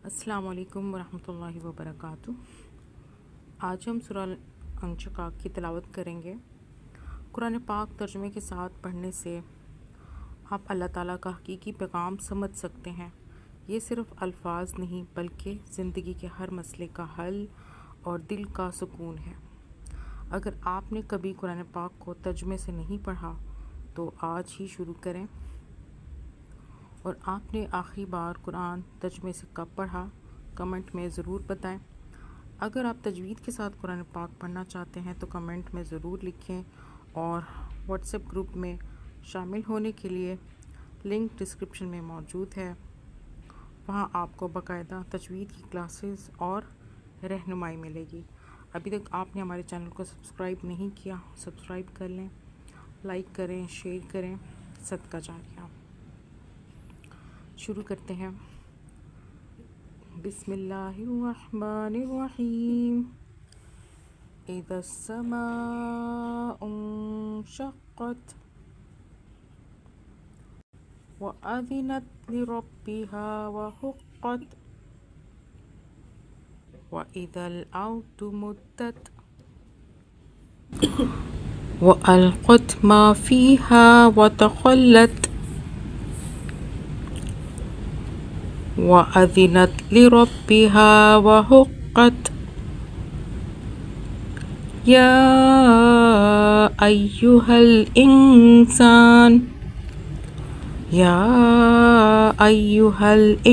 अस्सलामु अलैकुम वरहमतुल्लाहि वबरकातुह। आज हम सूरा अनशिकाक की तिलावत करेंगे। कुरान पाक तर्जुमे के साथ पढ़ने से आप अल्लाह ताला का हकीकी पैगाम समझ सकते हैं। ये सिर्फ़ अल्फाज नहीं बल्कि ज़िंदगी के हर मसले का हल और दिल का सुकून है। अगर आपने कभी कुरान पाक को तर्जुमे से नहीं पढ़ा तो आज ही शुरू करें। और आपने आखिरी बार कुरान तर्जुमे से कब पढ़ा, कमेंट में ज़रूर बताएं। अगर आप तजवीद के साथ कुरान पाक पढ़ना चाहते हैं तो कमेंट में ज़रूर लिखें। और व्हाट्सएप ग्रुप में शामिल होने के लिए लिंक डिस्क्रिप्शन में मौजूद है। वहां आपको बाकायदा तजवीद की क्लासेस और रहनुमाई मिलेगी। अभी तक आपने हमारे चैनल को सब्सक्राइब नहीं किया, सब्सक्राइब कर लें, लाइक करें, शेयर करें, सदका जारिया। शुरू करते हैं। बिस्मिल्लाहिर्रहमानिर्रहीम। इदस्समाउ इंशक्कत व अज़िनत लिरब्बिहा व हुक्कत व इदल अर्दु मुद्दत व अलक़त मा फ़ीहा व तख़ल्लत वअज़िनत लिरब्बिहा वहुक्कत या अय्युहल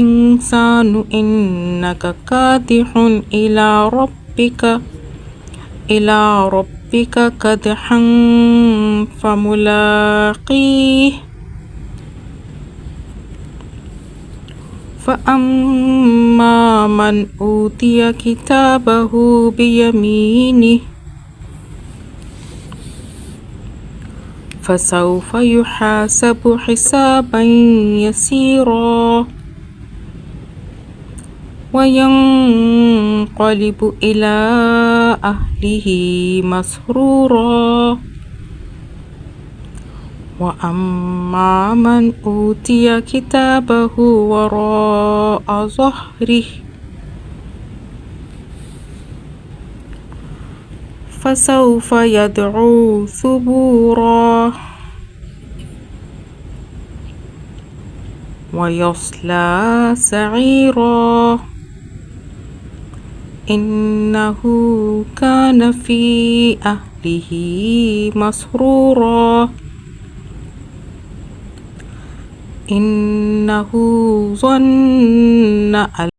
इंसानु इन्नका कादिहुन इला रब्बिका कदहन फमुलाक़ीह फ़अम्मा मन ऊतिया किताबहु बियमीनिह फ़सौफ़ युहासबु हिसाबन यसीरा वयंक़लिबु इला अहलिही मसरूरा वअम्मा मन ऊतिया किताबहु वराअ ज़हरिह फ़सौफ़ यदअू सुबूरा वयस्ला सईरा इन्नहु कान फ़ी अहलिही मसरूरा इन्नहु ज़न्न